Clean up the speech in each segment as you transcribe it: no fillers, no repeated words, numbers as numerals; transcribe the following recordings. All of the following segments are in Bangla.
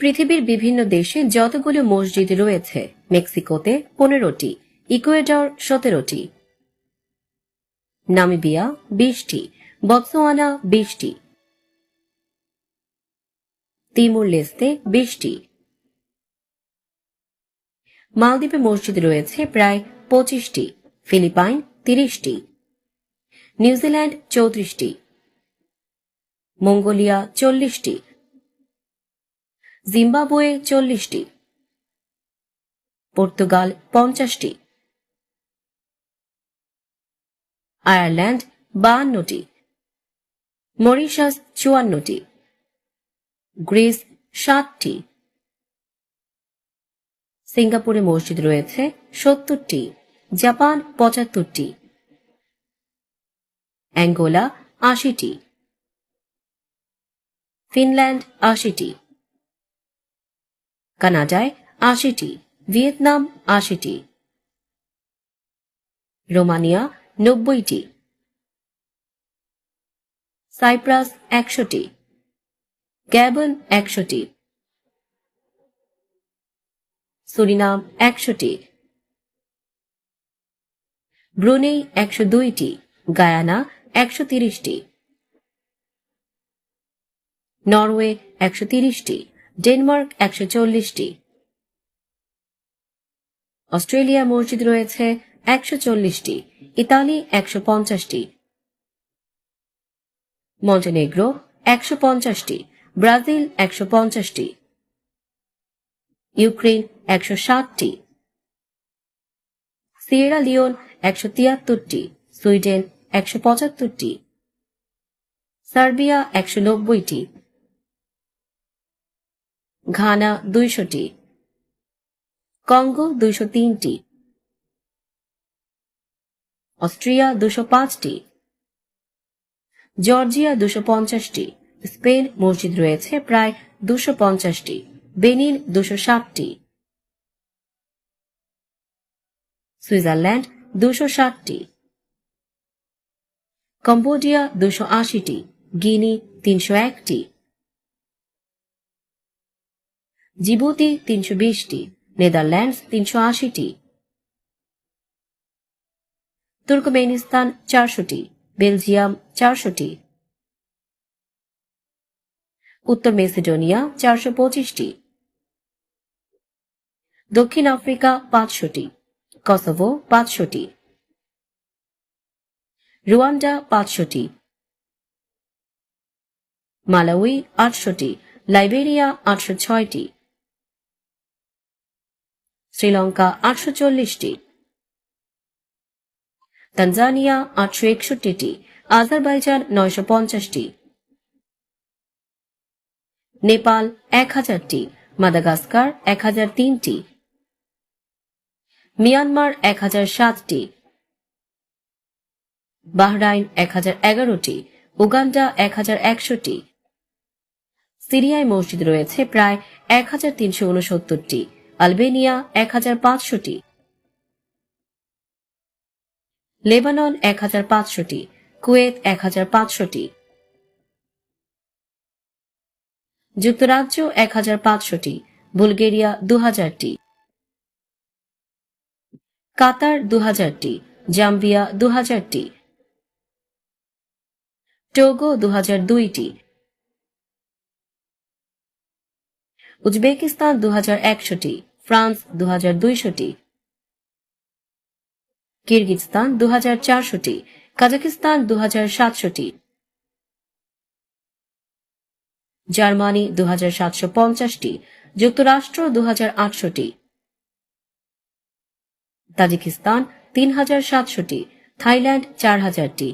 পৃথিবীর বিভিন্ন দেশে যতগুলো মসজিদ রয়েছে, মেক্সিকোতে 15টি, ইকুয়েডর 17টি, নামিবিয়া 20টি, বতসোয়ানা 20টি, তিমুর লেস্তে 20টি। মালদ্বীপে মসজিদ রয়েছে প্রায় 25টি, ফিলিপাইন 30টি, নিউজিল্যান্ড 34টি, মঙ্গোলিয়া 40টি, জিম্বাবুয়ে 40টি, পর্তুগাল 50টি, আয়ারল্যান্ড 52টি, মরিশাস 54টি, গ্রিস 7টি, সিঙ্গাপুরে মসজিদ রয়েছে 70টি, জাপান 75টি, অ্যাঙ্গোলা 80টি, ফিনল্যান্ড 80টি, কানাডায় 80টি, ভিয়েতনাম 80টি, রোমানিয়া 90টি, সাইপ্রাস 100টি, গ্যাবন 100টি, সুরিনাম 100টি, ব্রুনেই 102টি, গায়ানা 130টি, নরওয়ে 130টি, ডেনমার্ক 140টি, অস্ট্রেলিয়া মসজিদ রয়েছে 140টি, ইতালি 150টি, মন্টেনেগ্রো 150টি, ব্রাজিল 150টি, ইউক্রেন 160টি, সিয়েরা লিওন 173টি, সুইডেন 175টি, সার্বিয়া 190টি, ঘানা 200টি, কঙ্গো 203টি, অস্ট্রিয়া 205টি, জর্জিয়া 250টি, স্পেন মসজিদ রয়েছে প্রায় 250টি, বেনিন 260টি, সুইজারল্যান্ড 260টি, কম্বোডিয়া 280টি, গিনি 301টি, জিবুতি 320টি, নেদারল্যান্ডস 380টি, তুর্কমেনিস্তান 400টি, বেলজিয়াম 400টি, উত্তর মেসিডোনিয়া 425টি, দক্ষিণ আফ্রিকা 500টি, কসোভো 500টি, রুয়ান্ডা 500টি, মালাউই 800টি, লাইবেরিয়া 806টি, শ্রীলঙ্কা 840টি, তানজানিয়া 861টি, আজারবাইজান 950টি, নেপাল 1000টি, মাদাগাস্কার 1003টি, মিয়ানমার 1007টি, বাহরাইন 1011টি, উগান্ডা 1100টি, সিরিয়ায় মসজিদ রয়েছে প্রায় 1369টি, আলবেনিয়া 1500টি, লেবানন 1500টি, কুয়েত 1500টি, যুক্তরাজ্য 1500টি, বুলগেরিয়া 2000টি, কাতার 2000টি, জাম্বিয়া 2000টি, টোগো 2002টি, উজবেকিস্তান 2100টি, ফ্রান্স 2200টি, কিরগিজস্তান 2400টি, কাজাকিস্তান 2700টি, জার্মানি 2750টি, যুক্তরাষ্ট্র 2800টি, তাজিকিস্তান 3700টি, থাইল্যান্ড 4000টি,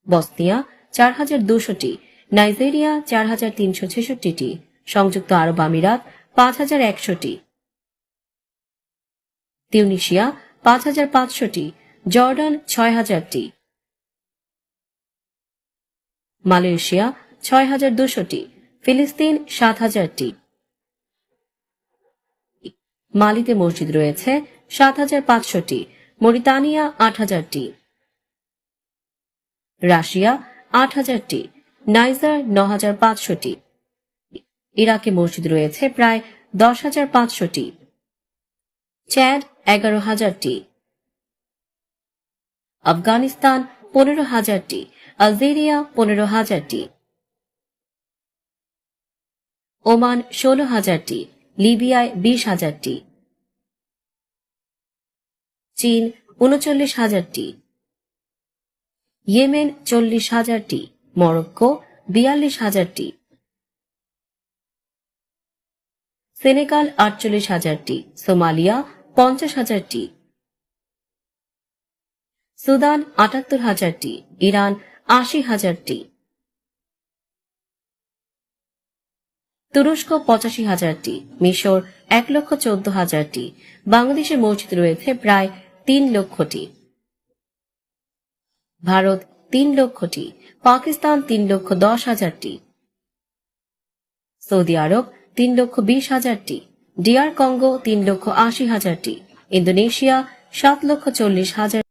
বসনিয়া 4200টি, নাইজেরিয়া 4366টি, সংযুক্ত আরব আমিরাত 5100টি, তিউনিসিয়া 5500টি, জর্ডান 6000টি, মালয়েশিয়া 6200টি, ফিলিস্তিন 7000টি, মালিতে মসজিদ রয়েছে 7500টি, মরিতানিয়া 8000টি, রাশিয়া 8000টি, নাইজার 9500টি, ইরাকে মসজিদ রয়েছে প্রায় 10,500টি। চ্যাড 11,000টি। আফগানিস্তান 15,000টি। আলজেরিয়া 15,000টি। ওমান 16,000টি। লিবিয়ায় 20,000টি। চীন 39,000টি। ইয়েমেন 40,000টি। মরক্কো 42,000টি। সেনেগাল 48,000টি। সোমালিয়া 50,000টি। সুদান 78,000টি। ইরান 80,000টি। তুরস্ক 85,000টি। মিশর 1,14,000টি। বাংলাদেশে মসজিদ রয়েছে প্রায় 3 লক্ষটি। ভারত 3 লক্ষটি। পাকিস্তান 3,10,000টি। সৌদি আরব 3,20,000টি। DR কঙ্গো 3,80,000টি। ইন্দোনেশিয়া 7,40,000।